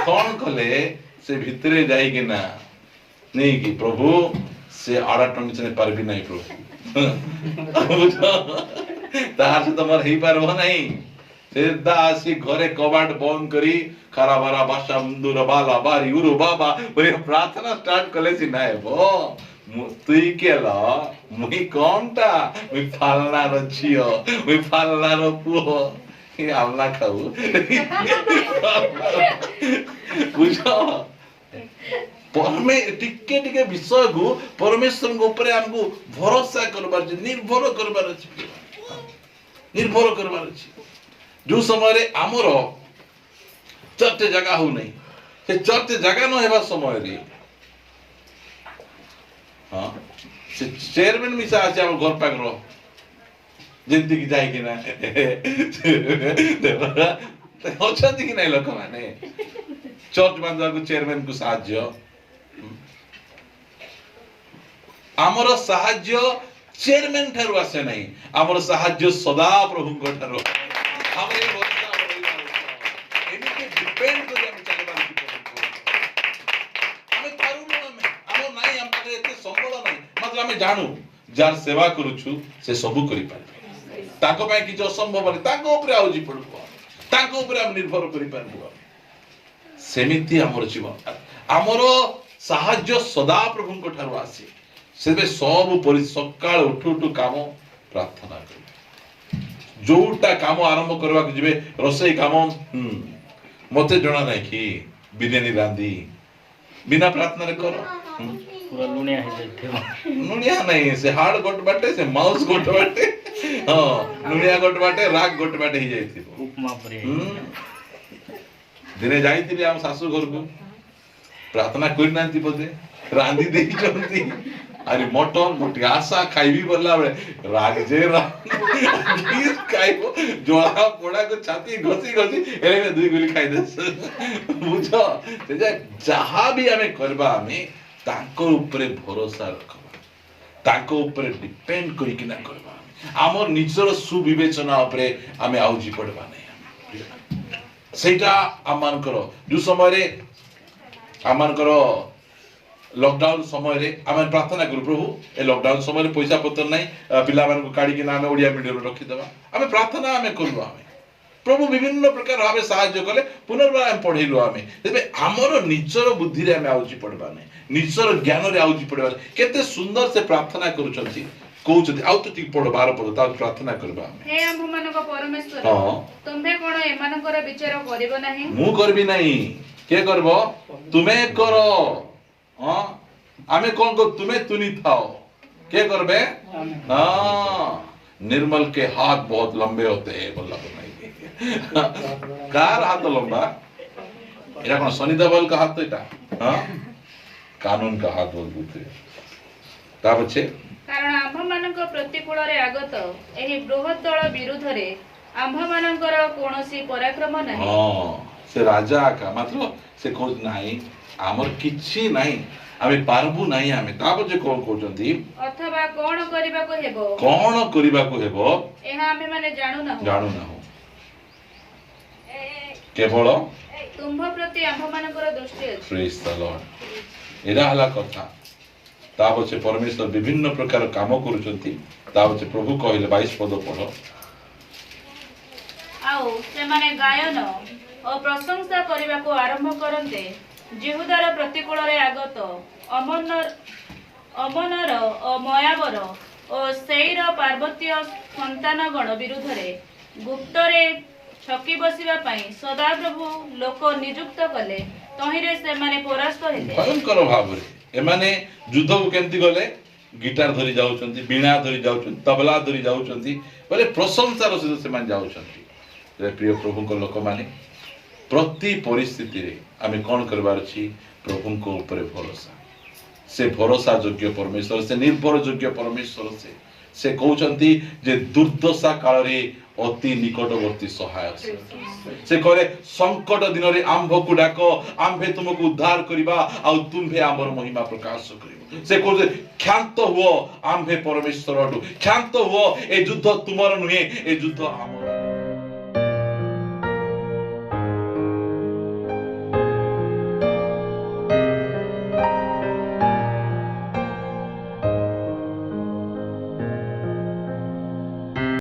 କଣ କଲେ ସେ ଭିତରେ ଯାଇକିନା ନେଇକି ପ୍ରଭୁ ସେ ଆଡା ଟଙ୍ଗି ପାରିବି ନାହିଁ ପ୍ରଭୁ, ତାହାର ସହିତ ମୋର ହେଇପାରିବ ନାହିଁ। ସିଧା ଆସି ଘରେ କବାଟ ବନ୍ଦ କରି ଖାରାବାରା ଭାଷା ମୁନ୍ଦୁର ବାଲା ବାରି ଉରୁ ବାବା ପ୍ରାର୍ଥନା ଷ୍ଟାର୍ଟ କଲେ ସିନା ହେବ। ତୁଇ କେଲ ମୁଇଁ କଣଟା, ମୁଇଁ ଫାଲନାର ଝିଅ, ମୁଇଁ ଫାଲନାର ପୁଅ, ये आमला खाऊ बुझ परमे टिके टिके विषय को परमेश्वर ऊपर हमको भरोसा करबार अछि निर्भर करबार अछि जो समय रे हमर चर्च जगह हो नहीं से चर्च जगह न हेबा समय रे हां से चेयरमैन मिसा अछि हम घर पाक रो जेंति की जाय कि ना अछंती कि नहीं लोक माने चर्च बांधवा को चेयरमैन को साहाय्य आमर साहाय्य चेयरमैन ठारू आसे नहीं आमर साहाय्य सदा प्रभु को ठारू हम ए भरोसा एनिके डिपेंड करी हम चलबा हम ठारू हम नहीं हम पाखे एते संबल नहीं मतलब हम जानू जार सेवा करूछु से सब करि पारबे ताको पाए कि असंभव नहीं ताको ऊपर आउजी पड़बो ताको ऊपर हम निर्भर करि पारबो सेमिति हमर जीवन हमर साहाय्य सदा प्रभु को ठारू आसी सेबे सब परि सकाळ उठु काम प्रार्थना कर जोटा काम आरंभ करबा के जिवे रसोई काम मते जणा नै कि बिरयानी रांधी बिना प्रार्थना रे कर पूरा लुनिया है जाथे लुनिया नहीं से हार्ड गोट बाटे से माउस गोट बाटे हां लुनिया गोट बाटे राग गोट बाटे ही जाईथि उपमा परे दिने जाईथि हम सासू घर को प्रार्थना करि नांती बोधे रांधी देई चंती अरे मटन मोटी आशा खाइबी बोलला बे राग जे गीत खाइबो जोड़ा पोड़ा को छाती घसी एले में दुई गुली खाइ दस बुझो से जहा भी हमें करबा हमें ताको ऊपर भरोसा रखबा ताको ऊपर डिपेंड करी कि ना करबा हमर निजर सुविवेचना ऊपर हमें आउजी पड़बा नहीं सेटा अमान करो जो समय रे अमान करो लॉकडाउन समय रे आमे प्रार्थना करू प्रभु ए लॉकडाउन समय रे पैसा पत्र नहीं पिला मान को काडी के नामे ओडिया मीडियम रखि देबा आमे प्रार्थना आमे करू आमे प्रभु विभिन्न प्रकार भाबे सहाय्य कले पुनर्बार हम पढिलु आमे तेबे हमरो निजर बुद्धि रे आमे आउजी पड़बा नहीं निजर ज्ञान रे आउजी पड़बा केते सुंदर से प्रार्थना करूचंती कहउचंती आउ तो ठीक पढ 12 पढ ता प्रार्थना करबा हे आम्भ मानक परमेश्वर हां तुम्हे कोन एमानकर विचार करिवो नाही मु करबी नहीं के करबो तुमे करो हाँ आमे कौन को तुम्हें तुनी थाओ क्या करबे हाँ निर्मल के हाथ बहुत लंबे होते हैं बोला तो नहीं कार हाथ लंबा इरा कौन सनी देओल का हाथ तो इटा हाँ कानून का हाथ बहुत बुते ता पछे कारण आम्भ मानक प्रतिकूल रे आगत एही बृहत दल विरुद्ध रे आम्भ मानकर कोनोसी पराक्रम नाही हाँ से राजा का मतलब से खोज नहीं आमर किछि नहीं आमे पारबू नहीं आमे तापर जे कोन कहउचंती अथवा कोन करिबा को हेबो एहा आमे माने जानु ना हो केवल तुम्भ प्रति आम्भ मानकर दृष्टि अछि प्रेज द लॉर्ड एरा हला कथा तापर से परमेश्वर विभिन्न प्रकार काम करूचंती तापर से प्रभु कहले 22 पद पढो आउ से माने गायन और प्रशंसा करिबा को आरंभ करन्ते जिहुदार प्रतिकूल रे आगत अमनर और मयावर और सेईर पार्वतीय संतानगण विरुद्ध रे गुप्त रे छकी बसिबा पई सदा प्रभु लोक नियुक्त कले तहिरे से माने परास्त हेले भयंकर भाव रे एमाने युद्ध को केमती गले गिटार धरी जाउचंती बीणा धरी जाउचंती तबला धरी जाउचंती बोले प्रशंसार सहित से मान जाउचंती रे प्रिय प्रभु को लोक माने प्रति परिस्थिति रे आमे कोन करबार छी प्रभु को ऊपर भरोसा से भरोसा योग्य परमेश्वर से निर्भर योग्य परमेश्वर से कहउचंती जे दुर्दशा काल रे अति निकटवर्ती सहायक से कहले संकट दिन रे आंभ को डाको आंभे तुमको उद्धार करिबा आ तुम्हे आमर महिमा प्रकाश करिबो से कहले क्षांत हुओ आंभे परमेश्वर क्षांत हुओ ए युद्ध तुमर नुहे ए युद्ध आमर